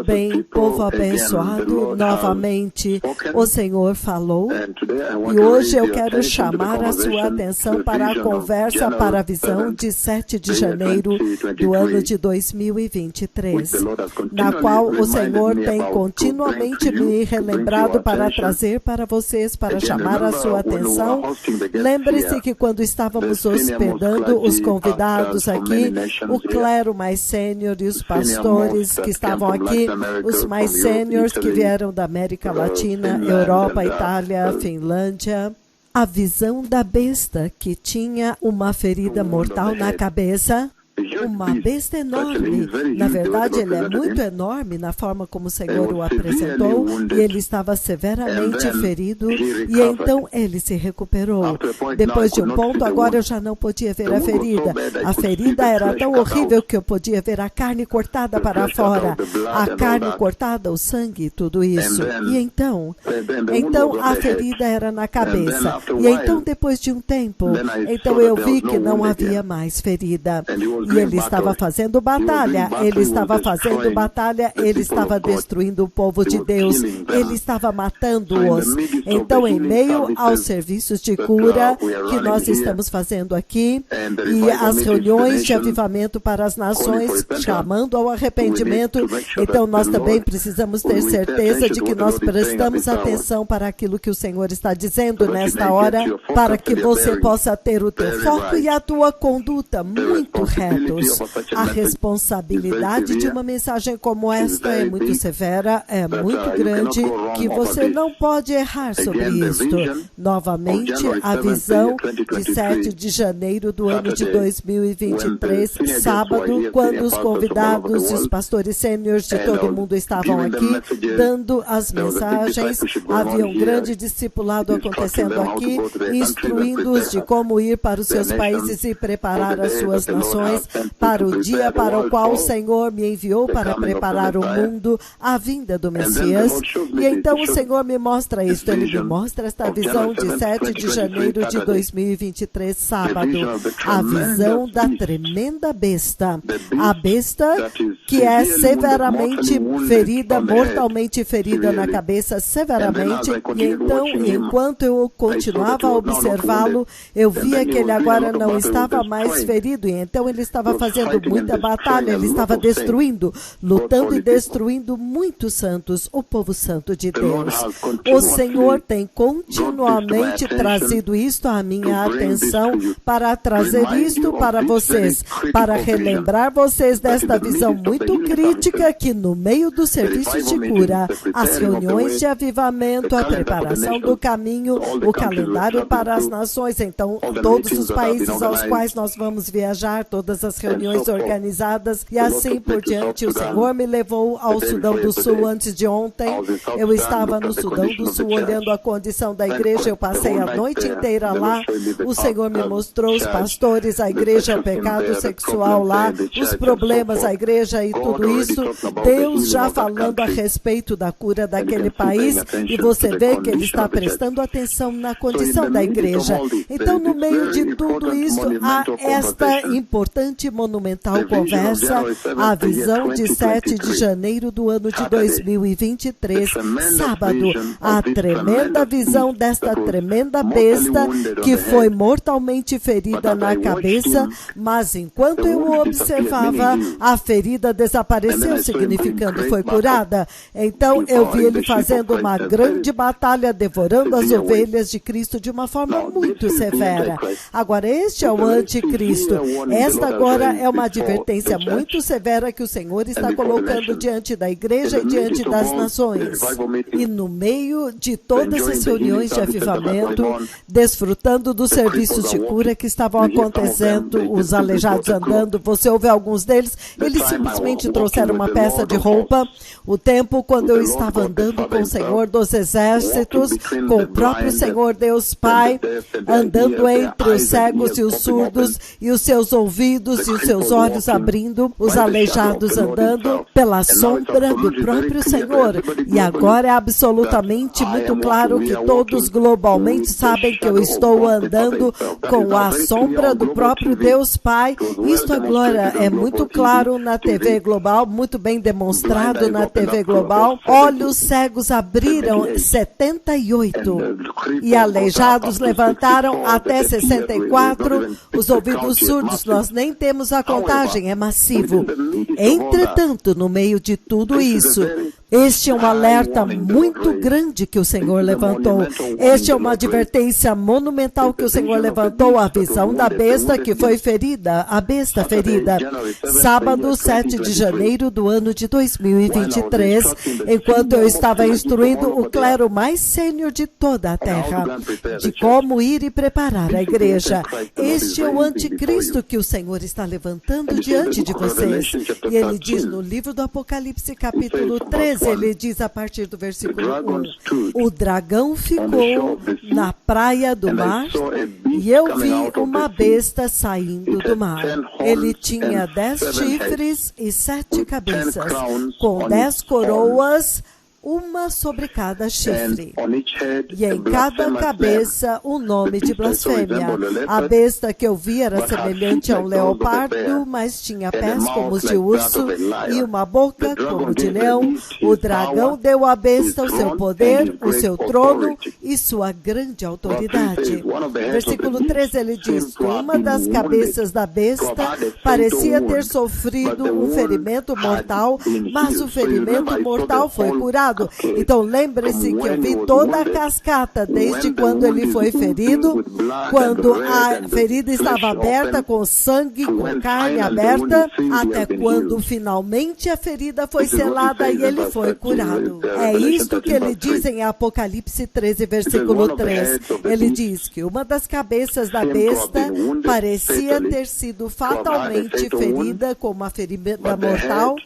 bem, povo abençoado, novamente o Senhor falou e hoje eu quero chamar a sua atenção para a conversa para a visão de 7 de janeiro do ano de 2023, na qual o Senhor tem continuamente me relembrado para trazer para vocês, para chamar a sua atenção. Lembre-se que quando estávamos hospedando os convidados aqui, o clero mais sênior e os pastores que estavam aqui, os mais sêniores que vieram da América Latina, Europa, Itália, Finlândia, a visão da besta que tinha uma ferida mortal na cabeça. Uma besta enorme. Na verdade, ele é muito enorme na forma como o Senhor o apresentou, e ele estava severamente ferido, e então ele se recuperou. Depois de um ponto, agora eu já não podia ver a ferida. A ferida era tão horrível que eu podia ver a carne cortada para fora, a carne cortada, o sangue, tudo isso. E então a ferida era na cabeça. E então, depois de um tempo, então eu vi que não havia mais ferida. E ele estava fazendo batalha, ele estava destruindo o povo de Deus, ele estava matando-os. Então, em meio aos serviços de cura que nós estamos fazendo aqui, e as reuniões de avivamento para as nações, chamando ao arrependimento, então nós também precisamos ter certeza de que nós prestamos atenção para aquilo que o Senhor está dizendo nesta hora, para que você possa ter o teu foco e a tua conduta muito retos. A responsabilidade de uma mensagem como esta é muito severa, é muito grande, que você não pode errar sobre isto. Novamente, a visão de 7 de janeiro do ano de 2023, sábado, quando os convidados e os pastores sêniores de todo o mundo estavam aqui, dando as mensagens, havia um grande discipulado acontecendo aqui, instruindo-os de como ir para os seus países e preparar as suas nações para o dia para o qual o Senhor me enviou para preparar o mundo, a vinda do Messias. E então o Senhor me mostra isto, Ele me mostra esta visão de 7 de janeiro de 2023, sábado, a visão da tremenda besta, a besta que é severamente ferida, mortalmente ferida na cabeça, severamente, e então, enquanto eu continuava a observá-lo, eu via que ele agora não estava mais ferido, e então ele estava fazendo muita batalha, ele estava destruindo, lutando e destruindo muitos santos, o povo santo de Deus. O Senhor tem continuamente trazido isto à minha atenção para trazer isto para vocês, para relembrar vocês desta visão muito crítica que no meio do serviço de cura, as reuniões de avivamento, a preparação do caminho, o calendário para as nações, então todos os países aos quais nós vamos viajar, todas as reuniões organizadas e assim por diante. O Senhor me levou ao Sudão do Sul antes de ontem. Eu estava no Sudão do Sul olhando a condição da igreja. Eu passei a noite inteira lá. O Senhor me mostrou os pastores, a igreja, o pecado sexual lá, os problemas, a igreja e tudo isso. Deus já falando a respeito da cura daquele país, e você vê que Ele está prestando atenção na condição da igreja. Então, no meio de tudo isso, há esta importante monumental conversa, a visão de 7 de janeiro do ano de 2023, sábado, a tremenda visão desta tremenda besta que foi mortalmente ferida na cabeça, mas enquanto eu o observava, a ferida desapareceu, significando foi curada. Então eu vi ele fazendo uma grande batalha, devorando as ovelhas de Cristo de uma forma muito severa. Agora, este é o anticristo. Esta agora é uma advertência muito severa que o Senhor está colocando diante da igreja e diante das nações. E no meio de todas as reuniões de avivamento, desfrutando dos serviços de cura que estavam acontecendo, os aleijados andando, você ouve alguns deles, eles simplesmente trouxeram uma peça de roupa. O tempo quando eu estava andando com o Senhor dos Exércitos, com o próprio Senhor Deus Pai, andando entre os cegos e os surdos, e os seus ouvidos e os seus olhos abrindo, os aleijados andando pela sombra do próprio Senhor. E agora é absolutamente muito claro que todos globalmente sabem que eu estou andando com a sombra do próprio Deus Pai. Isto agora é muito claro na TV Global, muito bem demonstrado na TV Global. Olhos cegos abriram 78 e aleijados levantaram até 64. Os ouvidos surdos, nós nem temos a contagem, é massivo. Entretanto, no meio de tudo isso, este é um alerta muito grande que o Senhor levantou. Este é uma advertência monumental que o Senhor levantou, a visão da besta que foi ferida, a besta ferida. Sábado, 7 de janeiro do ano de 2023, enquanto eu estava instruindo o clero mais sênior de toda a terra, de como ir e preparar a igreja. Este é o anticristo que o Senhor está levantando diante de vocês. E ele diz no livro do Apocalipse, capítulo 13, ele diz a partir do versículo 1, o dragão ficou na praia do mar e eu vi uma besta saindo do mar. Ele tinha 10 chifres e 7 cabeças, com 10 coroas, uma sobre cada chifre, e em cada cabeça o nome de blasfêmia. A besta que eu vi era semelhante a um leopardo, mas tinha pés como os de urso e uma boca como de leão. O dragão deu à besta o seu poder, o seu trono e sua grande autoridade. Versículo 13, ele diz que uma das cabeças da besta parecia ter sofrido um ferimento mortal, mas o ferimento mortal foi curado. Então lembre-se que eu vi toda a cascata, desde quando ele foi ferido, quando a ferida estava aberta, com sangue, com carne aberta, até quando finalmente a ferida foi selada e ele foi curado. É isto que ele diz em Apocalipse 13, versículo 3. Ele diz que uma das cabeças da besta parecia ter sido fatalmente ferida com uma ferida mortal,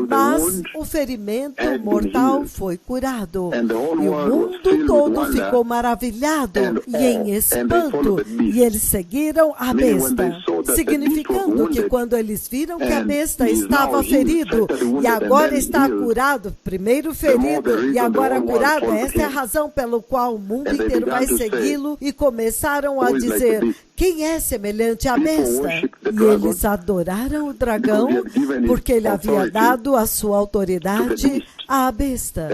mas o ferimento mortal foi curado. E o mundo todo ficou maravilhado e em espanto. E eles seguiram a besta, significando que quando eles viram que a besta estava ferido e agora está curado, primeiro ferido e agora curado, essa é a razão pelo qual o mundo inteiro vai segui-lo, e começaram a dizer: quem é semelhante à besta? E eles adoraram o dragão, porque ele havia dado a sua autoridade à besta.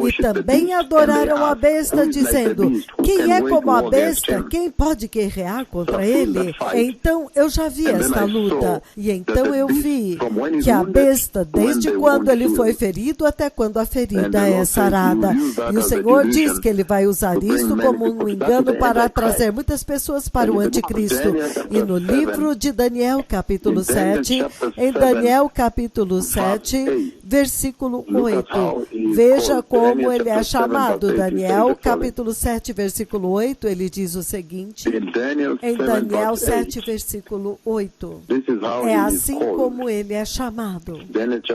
E também adoraram a besta, dizendo: quem é como a besta? Quem pode guerrear contra ele? Então eu já vi esta luta. E então eu vi que a besta, desde quando ele foi ferido até quando a ferida é sarada. E o Senhor diz que ele vai usar isto como um engano para trazer muitas pessoas para o anticristo. E no livro de Daniel, capítulo 7, em Daniel, capítulo 7, versículo 8, veja como ele é chamado. Daniel, capítulo 7, versículo 8, ele diz o seguinte, em Daniel 7, versículo 8, é assim como ele é chamado.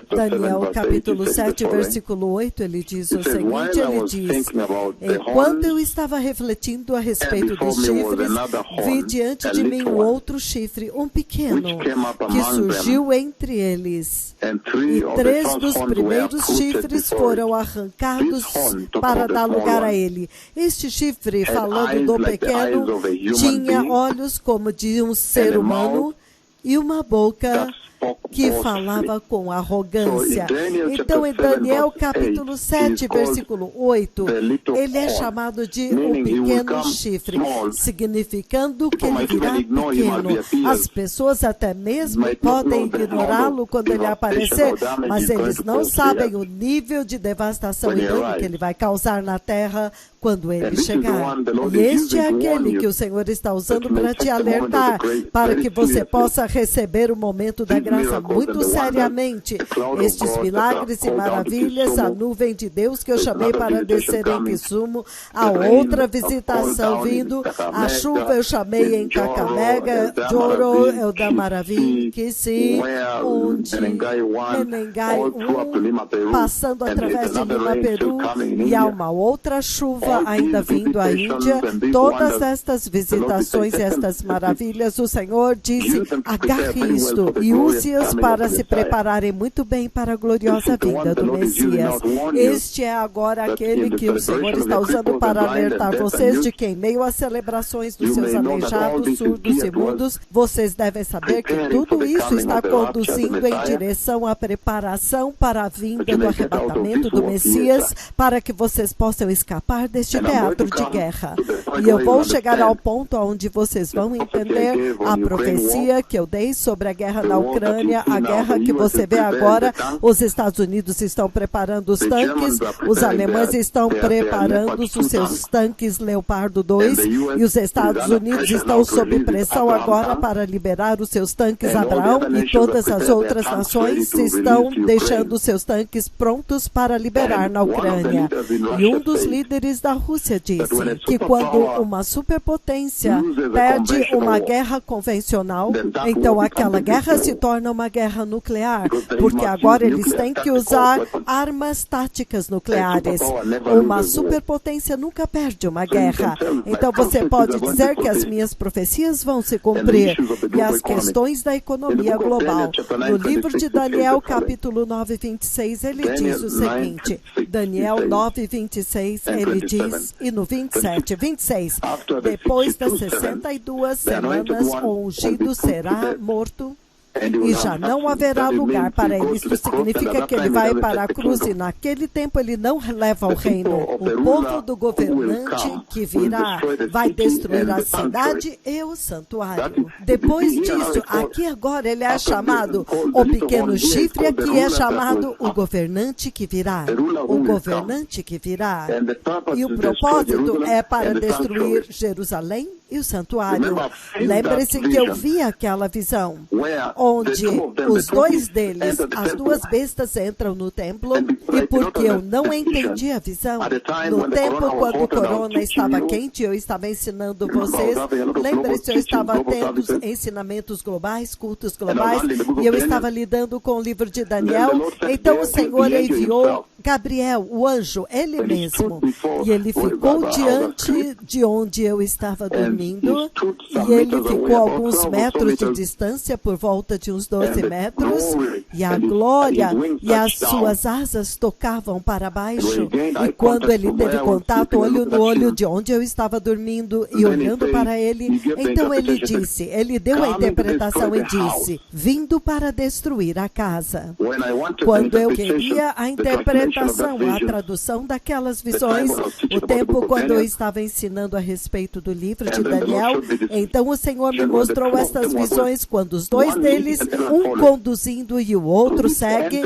Daniel, capítulo 7, versículo 8, ele diz o seguinte, ele diz: enquanto eu estava refletindo a respeito dos chifres, vi diante de mim um outro chifre, um pequeno, que surgiu entre eles. E 3 dos primeiros chifres foram arrancados para dar lugar a ele. Este chifre, falando do pequeno, tinha olhos como de um ser humano e uma boca que falava com arrogância. Então, em Daniel capítulo 7, versículo 8, ele é chamado de um pequeno chifre, significando que ele virá pequeno. As pessoas até mesmo podem ignorá-lo quando ele aparecer, mas eles não sabem o nível de devastação e dano que ele vai causar na terra quando ele chegar. E este é aquele que o Senhor está usando para te alertar, para que você possa receber o momento da graça graça muito seriamente estes milagres e maravilhas, a nuvem de Deus que eu chamei para descer em Kisumu, a outra visitação vindo, a chuva eu chamei em Kakamega, Joro, Eldamaravim, Kisii, onde Menengai 1, passando através de Lima, Peru, e há uma outra chuva ainda vindo à Índia. Todas estas visitações e estas maravilhas, o Senhor disse, agarre isto e use-as para se prepararem muito bem para a gloriosa vinda do Messias. Este é agora aquele que o Senhor está usando para alertar vocês de que em meio às celebrações dos seus aleijados, surdos e mudos, vocês devem saber que tudo isso está conduzindo em direção à preparação para a vinda do arrebatamento do Messias, para que vocês possam escapar deste teatro de guerra. E eu vou chegar ao ponto onde vocês vão entender a profecia que eu dei sobre a guerra na Ucrânia, a guerra que você vê agora. Os Estados Unidos estão preparando os tanques, os alemães estão preparando os seus tanques Leopardo 2 e os Estados Unidos estão sob pressão agora para liberar os seus tanques Abraão, e todas as outras nações estão deixando os seus tanques prontos para liberar na Ucrânia. E um dos líderes da Rússia disse que quando uma superpotência perde uma guerra convencional, então aquela guerra se torna uma guerra nuclear, porque agora eles têm que usar armas táticas nucleares. Uma superpotência nunca perde uma guerra. Então você pode dizer que as minhas profecias vão se cumprir. E as questões da economia global. No livro de Daniel, capítulo 9, 26, ele diz o seguinte, Daniel 9, 26, ele diz, e no 27, 26, depois das 62 semanas, o ungido será morto e já não haverá lugar para ele. Isto significa que ele vai para a cruz e naquele tempo ele não leva o reino. O povo do governante que virá vai destruir a cidade e o santuário. Depois disso, aqui agora ele é chamado o pequeno chifre, aqui é chamado o governante que virá. O governante que virá. E o propósito é para destruir Jerusalém e o santuário. Lembre-se que eu vi aquela visão, onde os dois deles, as duas bestas entram no templo, e porque eu não entendi a visão, no tempo quando o corona estava quente, eu estava ensinando vocês, lembre-se, eu estava tendo ensinamentos globais, cultos globais, e eu estava lidando com o livro de Daniel, então o Senhor enviou Gabriel, o anjo, ele mesmo, e ele ficou diante de onde eu estava dormindo, e ele ficou a alguns metros de distância, por volta de uns 12 metros, e a glória e as suas asas tocavam para baixo, e quando ele teve contato olho no olho de onde eu estava dormindo e olhando para ele, então ele disse, ele deu a interpretação e disse, vindo para destruir a casa. Quando eu queria a interpretação, a tradução daquelas visões, o tempo quando eu estava ensinando a respeito do livro de Daniel, então o Senhor me mostrou estas visões quando os dois deles, um conduzindo e o outro segue,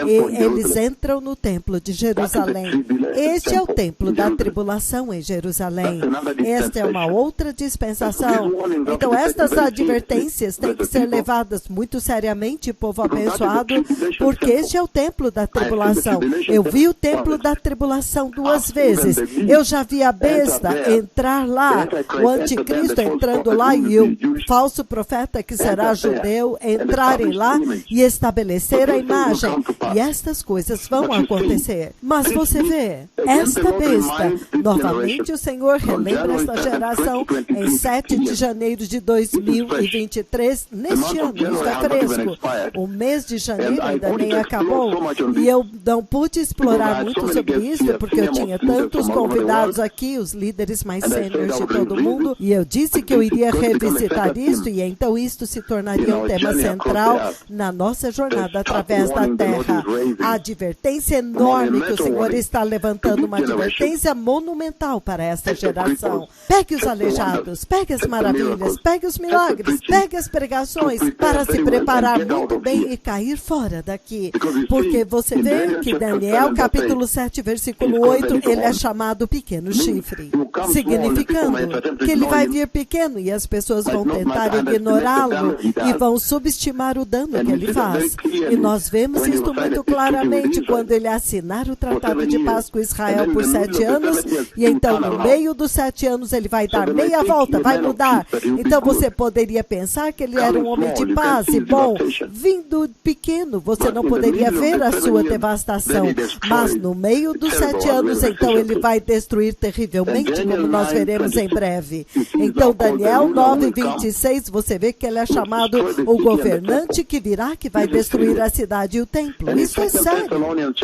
e eles entram no templo de Jerusalém. Este é o templo da tribulação em Jerusalém. Esta é uma outra dispensação. Então estas advertências têm que ser levadas muito seriamente, povo abençoado, porque este é o templo da tribulação. Eu vi o templo da tribulação 2 vezes. Eu já vi a besta entrar lá, o anticristo entrando lá e o falso profeta que será judeu entrarem lá e estabelecer a imagem. E estas coisas vão acontecer. Mas você vê, esta besta, novamente o Senhor relembra esta geração em 7 de janeiro de 2023, neste ano, isso é fresco. O mês de janeiro ainda nem acabou e eu não pude explorar muito sobre isso, porque eu tinha tantos convidados aqui, os líderes mais sêniores de todo mundo, e eu disse que eu iria revisitar isso, e então isto se tornaria um tema central na nossa jornada através da terra. A advertência enorme que o Senhor está levantando, uma advertência monumental para esta geração. Pegue os aleijados, pegue as maravilhas, pegue os milagres, pegue as pregações, para se preparar muito bem e cair fora daqui. Porque você vê que Daniel, capítulo 7, versículo 8, ele é chamado pequeno chifre, significando que ele ele vai vir pequeno e as pessoas vão tentar ignorá-lo e vão subestimar o dano que ele faz. E nós vemos isso muito claramente quando ele assinar o Tratado de Paz com Israel por 7 anos, e então no meio dos 7 anos ele vai dar meia volta, vai mudar. Então você poderia pensar que ele era um homem de paz e bom, vindo pequeno, você não poderia ver a sua devastação, mas no meio dos 7 anos, então ele vai destruir terrivelmente, como nós veremos em breve. Então Daniel 9:26, você vê que ele é chamado o governante que virá, que vai destruir a cidade e o templo. Isso é sério.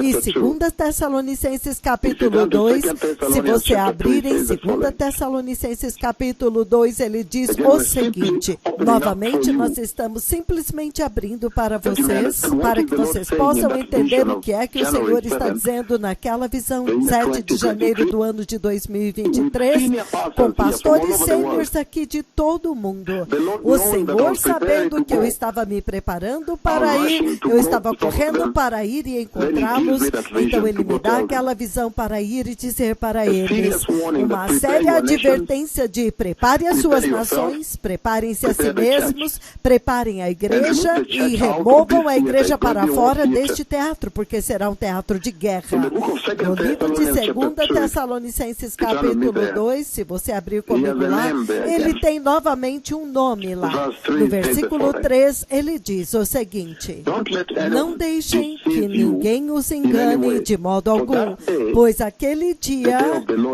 E 2 Tessalonicenses capítulo 2, se você abrir em 2 Tessalonicenses capítulo 2, ele diz o seguinte, novamente nós estamos simplesmente abrindo para vocês, para que vocês possam entender o que é que o Senhor está dizendo naquela visão 7 de janeiro do ano de 2023, com pastores sêniores aqui de todo o mundo. O Senhor, sabendo que eu estava me preparando para ir, eu estava correndo para ir e encontrá-los, então ele me dá aquela visão para ir e dizer para eles uma séria advertência de prepare as suas nações, preparem-se a si mesmos, preparem a igreja e removam a igreja para fora deste teatro, porque será um teatro de guerra. No livro de 2 Tessalonicenses capítulo 2, se você abrir comigo lá, ele tem novamente um nome lá. No versículo 3, ele diz o seguinte, não deixem que ninguém os engane de modo algum, pois aquele dia,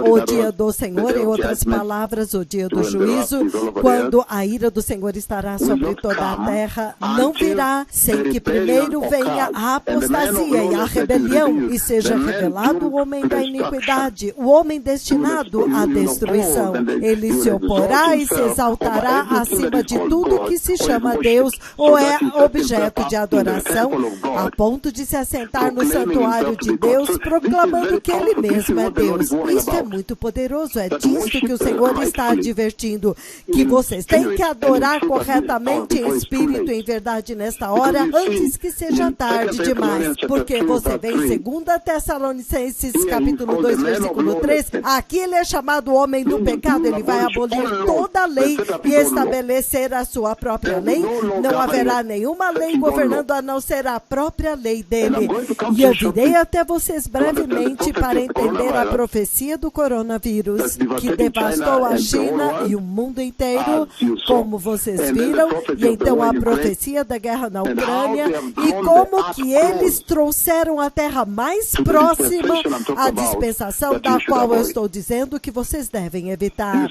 o dia do Senhor, em outras palavras, o dia do juízo, quando a ira do Senhor estará sobre toda a terra, não virá sem que primeiro venha a apostasia e a rebelião e seja revelado o homem da iniquidade, o homem destinado à destruição. Ele se oporá e se exaltará acima de tudo que se chama Deus ou é objeto de adoração, a ponto de se assentar no santuário de Deus, proclamando que Ele mesmo é Deus. Isso é muito poderoso, é disso que o Senhor está advertindo, que vocês têm que adorar corretamente em espírito e em verdade nesta hora, antes que seja tarde demais, porque você vê em 2 Tessalonicenses capítulo 2, versículo 3, aqui ele é chamado homem do pecado, ele vai abolir toda a lei e estabelecer a sua própria lei, não haverá nenhuma lei governando a não ser a própria lei dele. E eu virei até vocês brevemente para entender a profecia do coronavírus, que devastou a China e o mundo inteiro, como vocês viram, e então a profecia da guerra na Ucrânia, e como que eles trouxeram a terra mais próxima à dispensação da qual eu estou dizendo que vocês devem evitar.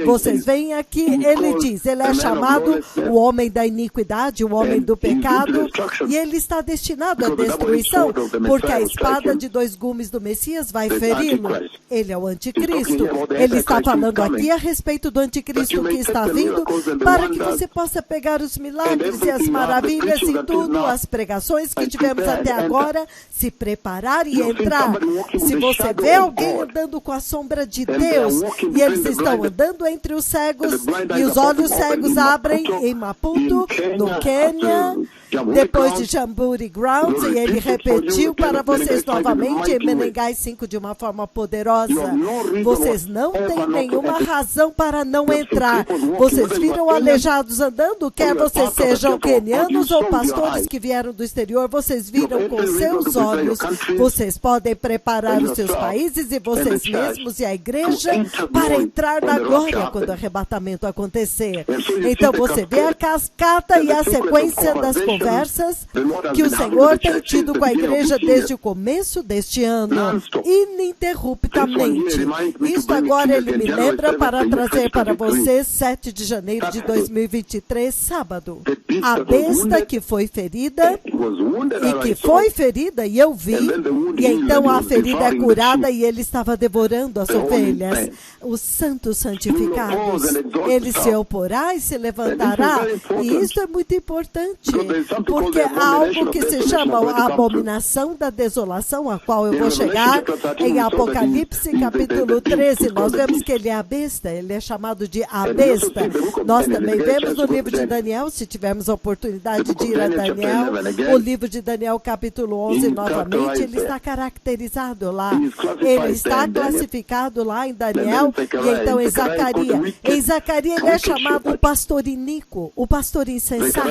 Vocês veem aqui, ele diz, ele é chamado o homem da iniquidade, o homem do pecado, e ele está destinado à destruição, porque a espada de 2 gumes do Messias vai feri-lo. Ele é o anticristo. Ele está falando aqui a respeito do anticristo que está vindo, para que você possa pegar os milagres e as maravilhas e tudo, as pregações que tivemos até agora, se preparar e entrar. Se você vê alguém andando com a sombra de Deus, e eles estão andando entre os cegos, e os olhos cegos abrem em Maputo, no Quênia, depois de Jamboree Grounds, e ele repetiu para vocês novamente em Menengai 5 de uma forma poderosa. Vocês não têm nenhuma razão para não entrar. Vocês viram aleijados andando, quer vocês sejam quenianos ou pastores que vieram do exterior, vocês viram com seus olhos. Vocês podem preparar os seus países e vocês mesmos e a igreja para entrar na glória quando o arrebatamento acontecer. Então você vê a cascata e a sequência das conversas que o Senhor tem tido com a igreja desde o começo deste ano, ininterruptamente. Isso agora ele me lembra para trazer para vocês 7 de janeiro de 2023, sábado. A besta que foi ferida, e eu vi, e então a ferida é curada e ele estava devorando as ovelhas, os santos santificados. Ele se oporá e se levantará, e isso é muito importante. porque há algo que se chama a abominação da desolação, a qual eu vou chegar em Apocalipse capítulo 13. Nós vemos que ele é a besta, ele é chamado de a besta. Nós também vemos no livro de Daniel, se tivermos a oportunidade de ir a Daniel, o livro de Daniel capítulo 11 novamente, ele está caracterizado lá. Ele está classificado lá em Daniel, e então em Zacarias. Em Zacarias ele é chamado o pastor iníquo, o pastor insensato.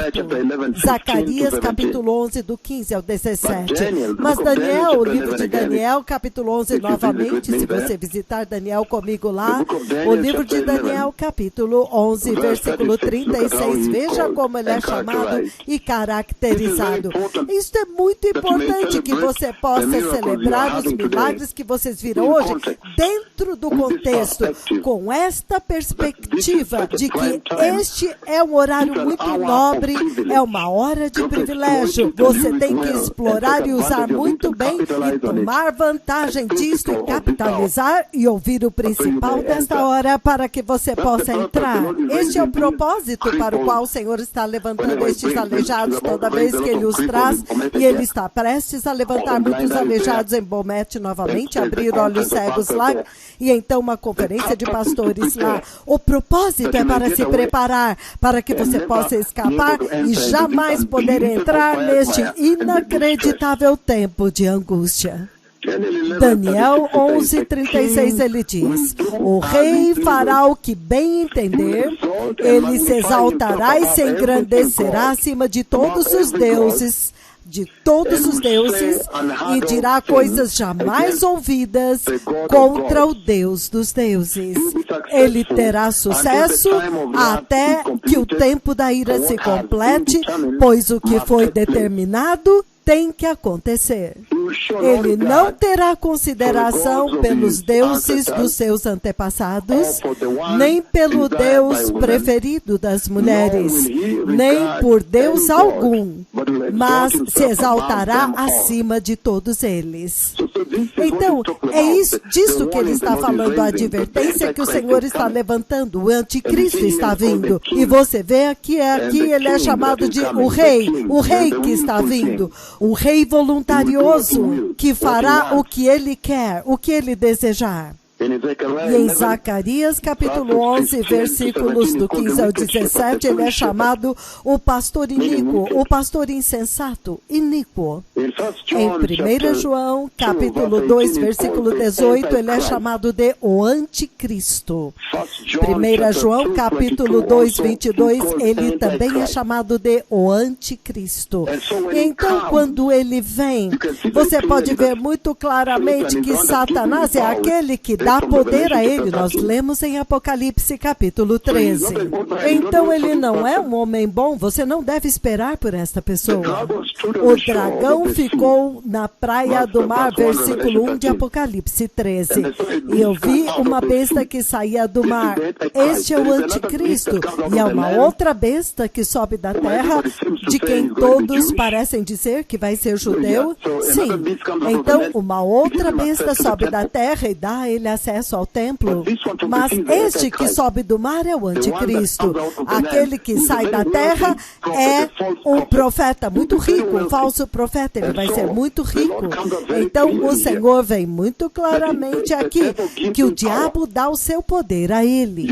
Zacarias capítulo 11 do 15 ao 17. Mas Daniel, o livro de Daniel capítulo 11 novamente, se você visitar Daniel comigo lá, o livro de Daniel capítulo 11 versículo 36, veja como ele é chamado e caracterizado. Isso é muito importante que você possa celebrar os milagres que vocês viram hoje dentro do contexto, com esta perspectiva de que este é um horário muito nobre, é uma hora de privilégio. Você tem que explorar e usar muito bem e tomar vantagem disto e capitalizar e ouvir o principal desta hora para que você possa entrar. Este é o propósito para o qual o Senhor está levantando estes aleijados toda vez que Ele os traz, e Ele está prestes a levantar muitos aleijados em Bomete novamente, abrir olhos cegos lá, e então uma conferência de pastores lá. O propósito é para se preparar, para que você possa escapar e jamais poder entrar neste inacreditável tempo de angústia. Daniel 11:36 ele diz: o rei fará o que bem entender, ele se exaltará e se engrandecerá acima de todos os deuses, e dirá coisas jamais ouvidas contra o Deus dos deuses. Ele terá sucesso até que o tempo da ira se complete, pois o que foi determinado tem que acontecer. Ele não terá consideração pelos deuses dos seus antepassados, nem pelo Deus preferido das mulheres, nem por Deus algum, mas se exaltará acima de todos eles. Então, é disso que ele está falando, a advertência que o Senhor está levantando. O anticristo está vindo. E você vê aqui ele é chamado de o rei que está vindo. Um rei voluntarioso que fará o que ele quer, o que ele desejar. E em Zacarias capítulo 11, versículos do 15 ao 17, ele é chamado o pastor iníquo, o pastor insensato, iníquo. Em 1 João capítulo 2, versículo 18, ele é chamado de o anticristo. 1 João capítulo 2, 22, ele também é chamado de o anticristo. Então, quando ele vem, você pode ver muito claramente que Satanás é aquele que dá poder a ele. Nós lemos em Apocalipse capítulo 13. Então ele não é um homem bom, você não deve esperar por esta pessoa. O dragão ficou na praia do mar, versículo 1 de Apocalipse 13. E eu vi uma besta que saía do mar. Este é o anticristo. E há uma outra besta que sobe da terra, de quem todos parecem dizer que vai ser judeu. Sim. Então uma outra besta sobe da terra e dá a ele acesso ao templo, mas este que sobe do mar é o anticristo. Aquele que sai da terra é um profeta muito rico, um falso profeta, ele vai ser muito rico. Então o Senhor vem muito claramente aqui, que o diabo dá o seu poder a ele.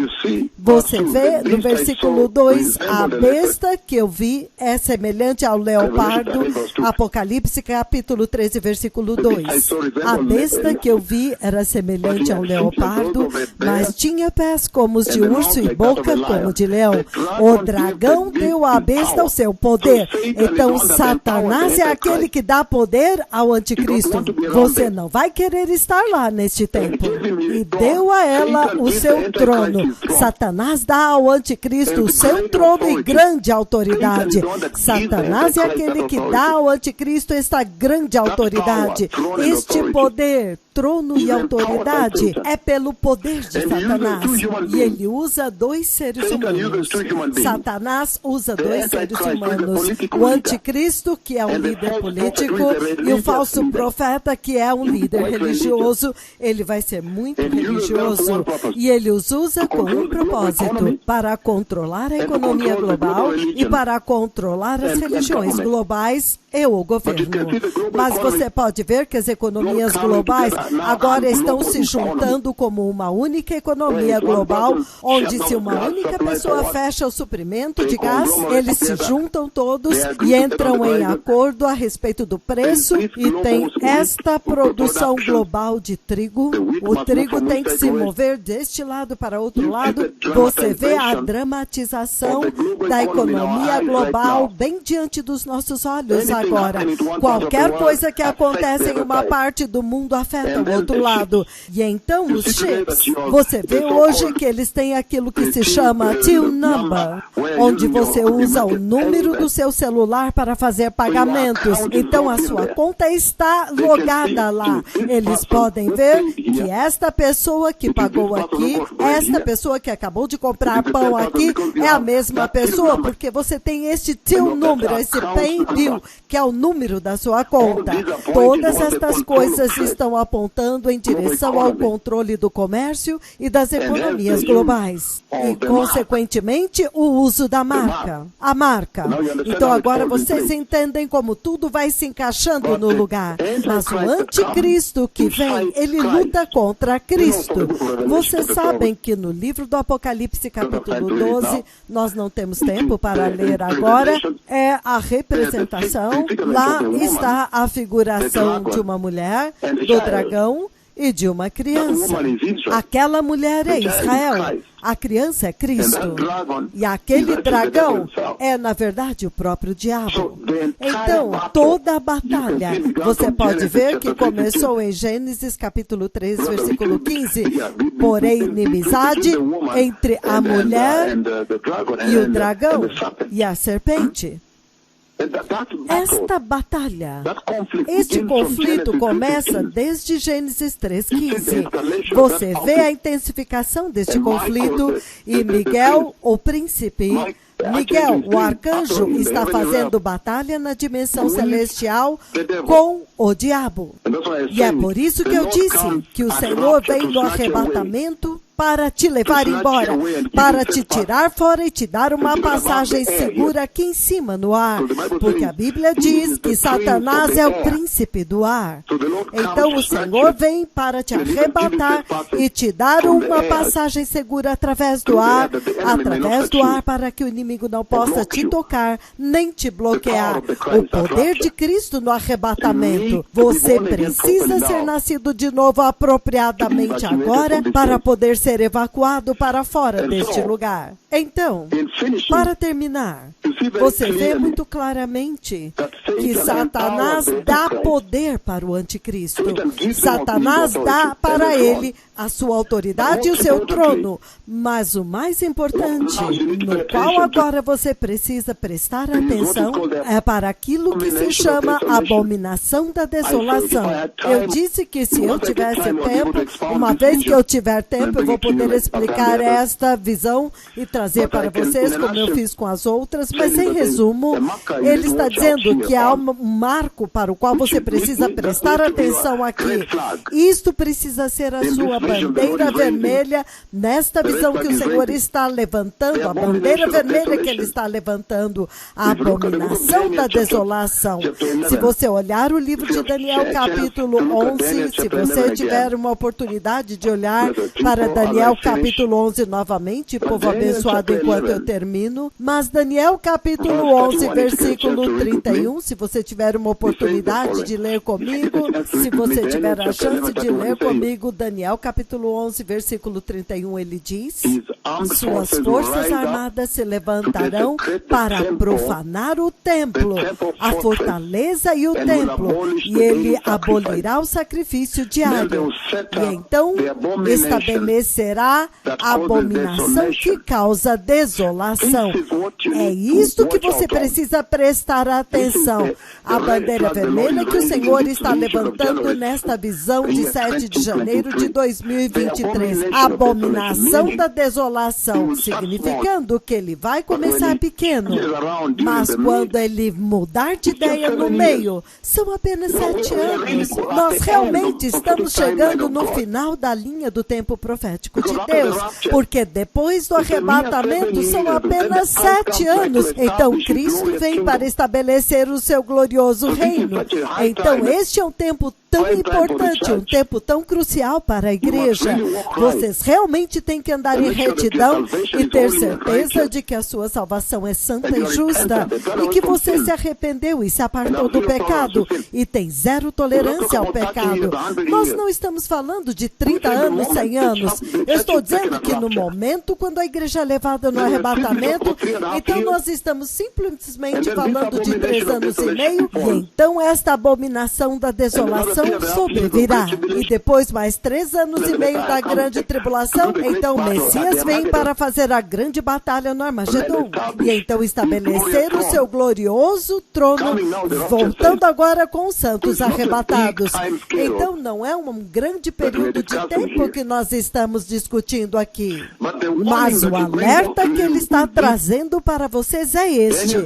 Você vê no versículo 2, a besta que eu vi é semelhante ao leopardo, Apocalipse capítulo 13, versículo 2. A besta que eu vi era semelhante ao leopardo, mas tinha pés como os de urso e boca como de leão. O dragão deu à besta o seu poder. Então, Satanás é aquele que dá poder ao anticristo. Você não vai querer estar lá neste tempo. E deu a ela o seu trono. Satanás dá ao anticristo o seu trono e grande autoridade. Satanás é aquele que dá ao anticristo esta grande autoridade, este poder, trono e autoridade. verdade, é pelo poder de Satanás. E ele usa dois seres humanos. Satanás usa dois seres humanos. O anticristo, que é um líder político, e o falso profeta, que é um líder religioso. Ele vai ser muito religioso. E ele os usa com um propósito: para controlar a economia global e para controlar as religiões globais e o governo. Mas você pode ver que as economias globais agora estão se juntando como uma única economia global, onde se uma única pessoa fecha o suprimento de gás, eles se juntam todos e entram em acordo a respeito do preço, e tem esta produção global de trigo. O trigo tem que se mover deste lado para outro lado. Você vê a dramatização da economia global bem diante dos nossos olhos agora. Qualquer coisa que acontece em uma parte do mundo afeta o outro lado. E então os chips, você vê hoje que eles têm aquilo que se chama till number, onde você usa o número do seu celular para fazer pagamentos. Então a sua conta está logada lá. Eles podem ver que esta pessoa que pagou aqui, esta pessoa que acabou de comprar pão aqui, é a mesma pessoa, porque você tem esse till número, esse pay bill, que é o número da sua conta. Todas estas coisas estão apontando em direção ao controle do comércio e das economias globais. E, consequentemente, o uso da marca. A marca. Então, agora vocês entendem como tudo vai se encaixando no lugar. Mas o anticristo que vem, ele luta contra Cristo. Vocês sabem que no livro do Apocalipse, capítulo 12, nós não temos tempo para ler agora, é a representação. Lá está a figuração de uma mulher, do dragão e de uma criança. Aquela mulher é Israel. A criança é Cristo. E aquele dragão é, na verdade, o próprio diabo. Então, toda a batalha, você pode ver que começou em Gênesis capítulo 3, versículo 15. Porém, inimizade entre a mulher e o dragão e a serpente. Esta batalha, este conflito começa desde Gênesis 3,15. Você vê a intensificação deste conflito e Miguel, o príncipe, Miguel, o arcanjo, está fazendo batalha na dimensão celestial com o diabo. E é por isso que eu disse que o Senhor vem no arrebatamento para te levar embora, para te tirar fora e te dar uma passagem segura aqui em cima no ar, porque a Bíblia diz que Satanás é o príncipe do ar. Então o Senhor vem para te arrebatar e te dar uma passagem segura através do ar para que o inimigo não possa te tocar, nem te bloquear. O poder de Cristo no arrebatamento. Você precisa ser nascido de novo apropriadamente agora para poder ser evacuado para fora deste lugar. Então, para terminar, você vê muito claramente que Satanás dá poder para o anticristo. Satanás dá para ele a sua autoridade e o seu trono. Mas o mais importante, no qual agora você precisa prestar atenção, é para aquilo que se chama abominação da desolação. Eu disse que se eu tivesse tempo, uma vez que eu tiver tempo, eu vou poder explicar esta visão e trazer para vocês, como eu fiz com as outras, mas em resumo, ele está dizendo que há um marco para o qual você precisa prestar atenção aqui. Isto precisa ser a sua bandeira vermelha nesta visão que o Senhor está levantando, a bandeira vermelha que ele está levantando, a abominação da desolação. Se você olhar o livro de Daniel, capítulo 11, se você tiver uma oportunidade de olhar para Daniel, capítulo 11 novamente, povo abençoado, enquanto eu termino, mas Daniel, capítulo 11, versículo 31, se você tiver uma oportunidade de ler comigo, se você tiver a chance de ler comigo, Daniel, capítulo 11, versículo 31, ele diz: suas forças armadas se levantarão para profanar o templo, a fortaleza e o templo, e ele abolirá o sacrifício diário, e então estabelecerá a abominação que causa desolação. É isto que você precisa prestar atenção. desolação. A bandeira vermelha que o Senhor está levantando nesta visão de 7 de janeiro de 2023. Abominação da desolação, significando que ele vai começar pequeno, mas quando ele mudar de ideia no meio, são apenas 7 anos. Nós realmente estamos chegando no final da linha do tempo profético de Deus, porque depois do arrebatamento são apenas 7 anos. Então Cristo vem para estabelecer o seu glorioso reino. Então este é um tempo tão importante, um tempo tão crucial para a igreja. Vocês realmente têm que andar em retidão e ter certeza de que a sua salvação é santa e justa, e que você se arrependeu e se apartou do pecado e tem zero tolerância ao pecado. Nós não estamos falando de 30 anos, 100 anos. Eu estou dizendo que no momento quando a igreja é levada no arrebatamento, então nós estamos simplesmente falando de 3 anos e meio, e então esta abominação da desolação sobrevirá. E depois mais 3 anos e meio da grande tribulação, então o Messias vem para fazer a grande batalha no Armagedon. E então estabelecer o seu glorioso trono, voltando agora com os santos arrebatados. Então não é um grande período de tempo que nós estamos discutindo aqui. Mas o alerta que ele está trazendo para vocês é este.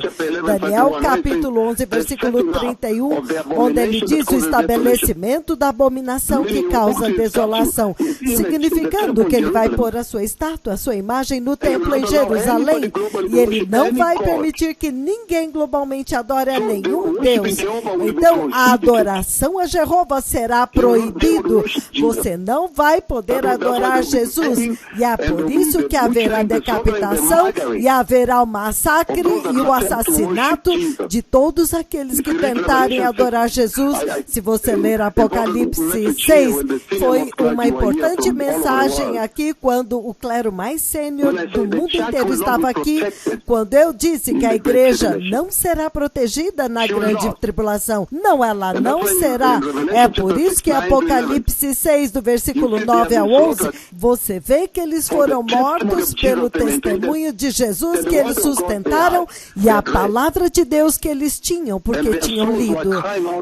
Daniel capítulo 11, versículo 31, onde ele diz o estabelecimento da abominação que causa desolação, significando que ele vai pôr a sua estátua, a sua imagem no templo em Jerusalém, e ele não vai permitir que ninguém globalmente adore a nenhum Deus. Então a adoração a Jeová será proibido. Você não vai poder adorar Jesus, e é por isso que haverá decapitação e haverá o massacre e o assassinato de todos aqueles que tentarem adorar Jesus. Se você ler Apocalipse 6, foi uma importante mensagem aqui quando o clero mais sênior do mundo inteiro estava aqui, quando eu disse que a igreja não será protegida na grande tribulação. Não, ela não será. É por isso que Apocalipse 6, do versículo 9 ao 11, você vê que eles foram mortos pelo testemunho de Jesus que eles sustentaram e a palavra de Deus que eles tinham, porque tinham lido.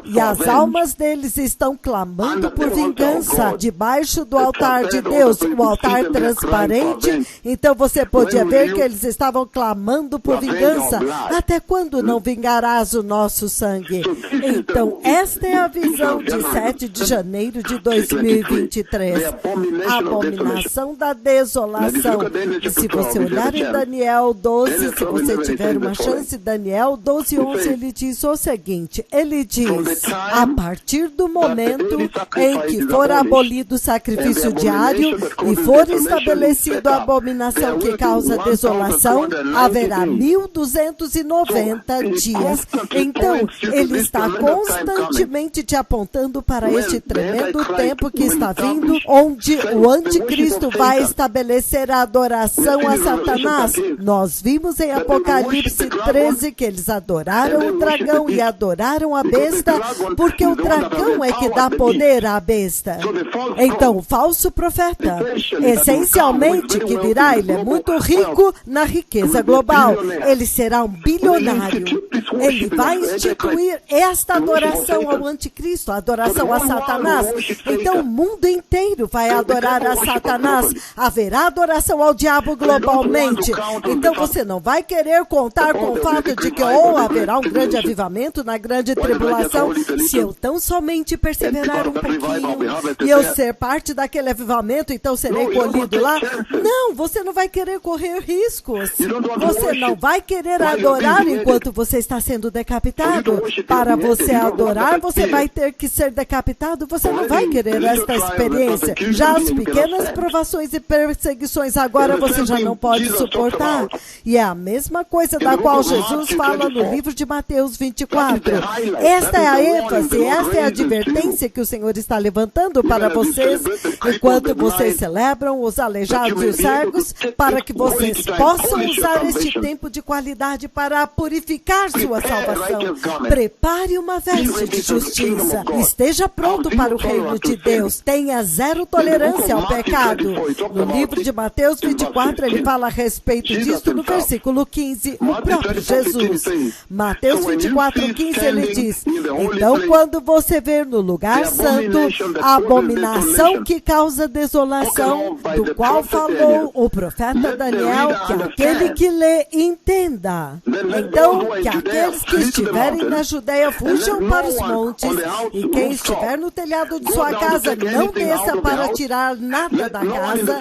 E as almas deles estão clamando por vingança debaixo do altar de Deus, o altar transparente. Então você podia ver que eles estavam clamando por vingança. Até quando não vingarás o nosso sangue? Então esta é a visão de 7 de janeiro de 2023. A abominação da desolação. E se você olhar em Daniel 12, se você tiver uma chance, Daniel 12, 11, ele diz o seguinte, ele diz, a partir do momento em que for abolido o sacrifício diário e for estabelecido a abominação que causa desolação, haverá 1290 dias. Então, ele está constantemente te apontando para este tremendo tempo que está vindo, onde o anticristo vai estabelecer a adoração a Satanás. Nós vimos em Apocalipse 13 que eles adoraram o dragão e adoraram a besta, porque o dragão é que dá poder à besta. Então, o falso profeta, essencialmente, que virá, ele é muito rico na riqueza global. Ele será um bilionário. Ele vai instituir esta adoração ao anticristo, a adoração a Satanás. Então, o mundo inteiro vai adorar a Satanás. Haverá adoração ao diabo globalmente. Então, você não vai querer contar com o fato de que ou haverá um grande avivamento na grande tribulação, se eu tão somente perseverar um pouquinho e eu ser parte daquele avivamento, então serei colhido lá. Não, você não vai querer correr riscos. Você não vai querer adorar enquanto você está sendo decapitado. Para você adorar, você vai ter que ser decapitado. Você não vai querer esta experiência. Já as pequenas provações e perseguições agora você já não pode suportar. E é a mesma coisa da qual Jesus fala no livro de Mateus 24. Esta é a ênfase, esta é a advertência que o Senhor está levantando para vocês, enquanto vocês celebram os aleijados e os cegos, para que vocês possam usar este tempo de qualidade para purificar suas sua salvação. Prepare uma veste de justiça. Esteja pronto para o reino de Deus. Tenha zero tolerância ao pecado. No livro de Mateus 24, ele fala a respeito disso no versículo 15, o próprio Jesus. Mateus 24, 15, ele diz: então, quando você ver no lugar santo a abominação que causa desolação, do qual falou o profeta Daniel, que aquele que lê entenda. Então, que aqueles que estiverem na Judeia fujam para os montes, e quem estiver no telhado de sua casa não desça para tirar nada da casa.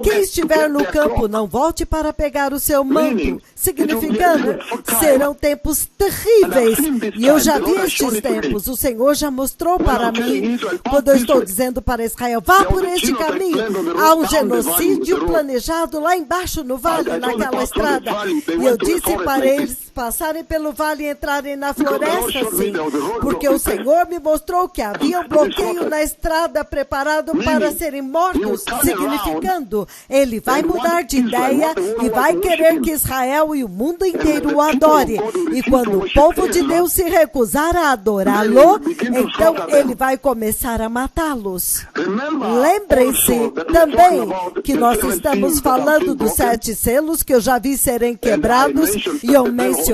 Quem estiver no campo não volte para pegar o seu manto, significando, serão tempos terríveis. E eu já vi estes tempos, o Senhor já mostrou para mim, quando eu estou dizendo para Israel, vá por este caminho. Há um genocídio planejado lá embaixo no vale, naquela estrada. E eu disse para eles passarem pelo vale e entrarem na floresta, sim, porque o Senhor me mostrou que havia um bloqueio na estrada preparado para serem mortos, significando, ele vai mudar de ideia e vai querer que Israel e o mundo inteiro o adore. E quando o povo de Deus se recusar a adorá-lo, então ele vai começar a matá-los. Lembrem-se também que nós estamos falando dos 7 selos que eu já vi serem quebrados, e eu mencionei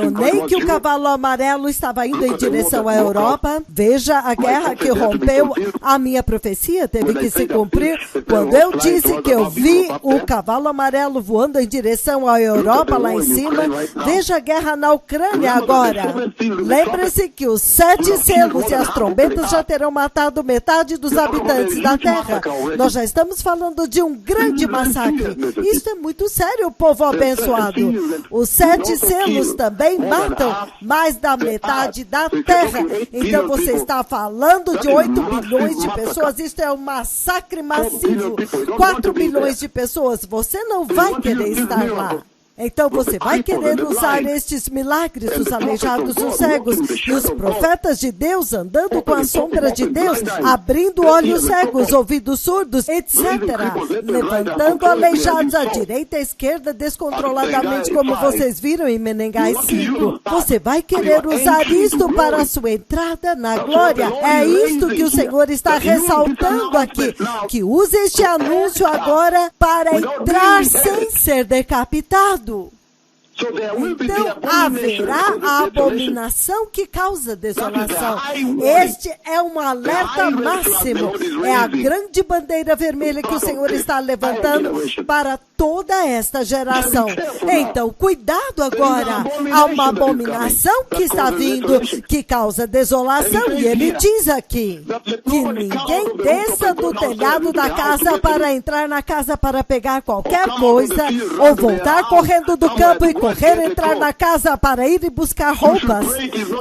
que o cavalo amarelo estava indo em direção à Europa. Veja a guerra que rompeu. A minha profecia teve que se cumprir quando eu disse que eu vi o cavalo amarelo voando em direção à Europa lá em cima. Veja a guerra na Ucrânia agora. Lembre-se que os 7 selos e as trombetas já terão matado metade dos habitantes da terra. Nós já estamos falando de um grande massacre. Isso é muito sério, povo abençoado. Os 7 selos também matam mais da metade da terra. Então você está falando de 8 bilhões de pessoas. Isso é um massacre massivo. 4 bilhões de pessoas. Você não vai querer estar lá. Então você vai querer usar estes milagres, os aleijados, os cegos, e os profetas de Deus andando com a sombra de Deus, abrindo olhos cegos, ouvidos surdos, etc. Levantando aleijados à direita e à esquerda descontroladamente, como vocês viram em Menengai 5. Você vai querer usar isto para a sua entrada na glória. É isto que o Senhor está ressaltando aqui, que use este anúncio agora para entrar sem ser decapitado. Então, haverá a abominação que causa desolação. Este é um alerta máximo. É a grande bandeira vermelha que o Senhor está levantando para toda esta geração. Então, cuidado agora. Há uma abominação que está vindo, que causa desolação. E ele diz aqui que ninguém desça do telhado da casa para entrar na casa para pegar qualquer coisa, ou voltar correndo do campo e correr entrar na casa para ir e buscar roupas.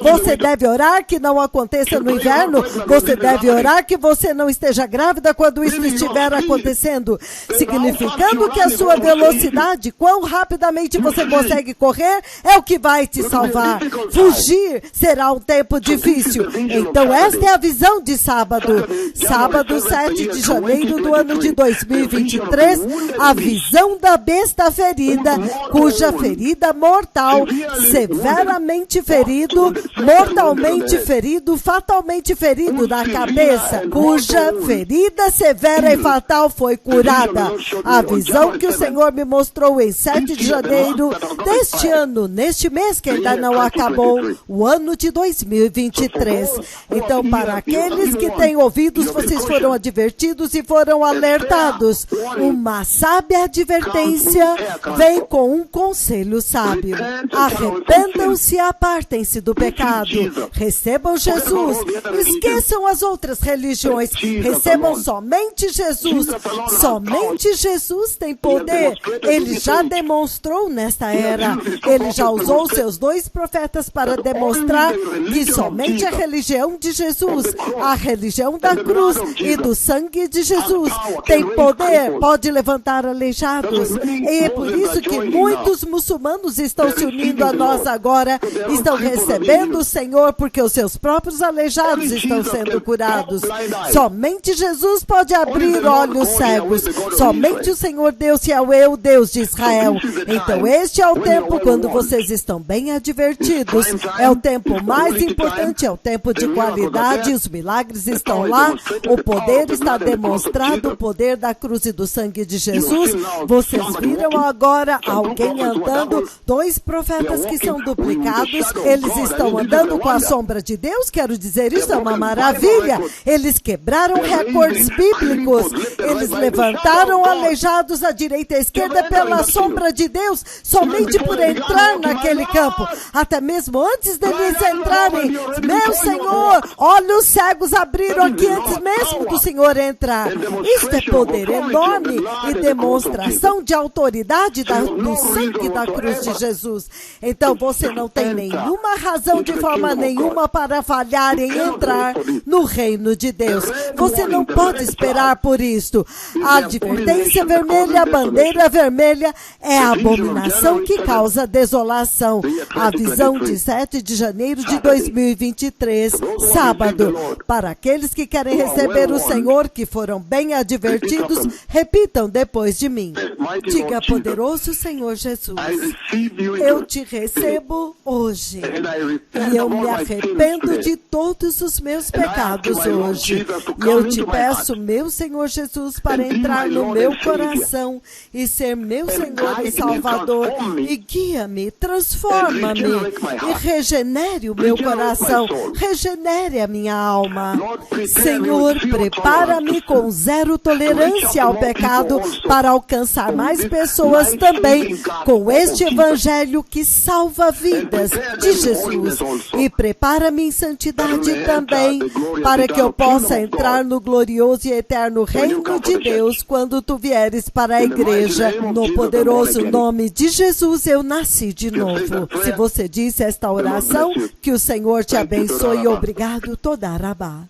Você deve orar que não aconteça no inverno. Você deve orar que você não esteja grávida quando isso estiver acontecendo, significando que a sua velocidade, quão rapidamente você consegue correr, é o que vai te salvar. Fugir será um tempo difícil. Então esta é a visão de sábado. Sábado 7 de janeiro do ano de 2023, a visão da besta ferida, cuja ferida mortal, severamente ferido, mortalmente ferido, fatalmente ferido na cabeça, cuja ferida severa e fatal foi curada. A visão que o Senhor me mostrou em 7 de janeiro deste ano, neste mês que ainda não acabou, o ano de 2023. Então, para aqueles que têm ouvidos, vocês foram advertidos e foram alertados. Uma sábia advertência vem com um conselho sábio. Arrependam-se e apartem-se do pecado. Recebam Jesus. Esqueçam as outras religiões. Recebam somente Jesus. Somente Jesus tem poder. Ele já demonstrou nesta era. Ele já usou seus 2 profetas para demonstrar que somente a religião de Jesus, a religião da cruz e do sangue de Jesus, tem poder, pode levantar aleijados. E é por isso que muitos muçulmanos humanos estão se unindo a nós agora, estão recebendo o Senhor, porque os seus próprios aleijados estão sendo curados. Somente Jesus pode abrir olhos cegos. Somente o Senhor Deus Yahweh, o Deus de Israel. Então este é o tempo quando vocês estão bem advertidos. É o tempo mais importante, é o tempo de qualidade. Os milagres estão lá, o poder está demonstrado, o poder da cruz e do sangue de Jesus. Vocês viram agora alguém andando, 2 profetas que são duplicados, eles estão andando com a sombra de Deus, quero dizer, isso é uma maravilha. Eles quebraram recordes bíblicos, eles levantaram aleijados à direita e à esquerda pela sombra de Deus, somente por entrar naquele campo, até mesmo antes deles entrarem. Meu Senhor, olhos cegos abriram aqui antes mesmo do Senhor entrar. Isto é poder enorme e demonstração de autoridade do sangue da cruz de Jesus. Então você não tem nenhuma razão de forma nenhuma para falhar em entrar no reino de Deus. Você não pode esperar por isto. A advertência vermelha, a bandeira vermelha é a abominação que causa desolação. A visão de 7 de janeiro de 2023, sábado. Para aqueles que querem receber o Senhor, que foram bem advertidos, repitam depois de mim. Diga, poderoso Senhor Jesus, eu te recebo hoje e eu me arrependo de todos os meus pecados hoje. E eu te peço, meu Senhor Jesus, para entrar no meu coração e ser meu Senhor e Salvador. E guia-me, transforma-me e regenere o meu coração, regenere a minha alma. Senhor, prepara-me com zero tolerância ao pecado para alcançar mais pessoas também com este evangelho que salva vidas de Jesus. E prepara-me em santidade também para que eu possa entrar no glorioso e eterno reino de Deus quando tu vieres para a igreja. No poderoso nome de Jesus eu nasci de novo. Se você disse esta oração, que o Senhor te abençoe. Obrigado, Toda Rabá.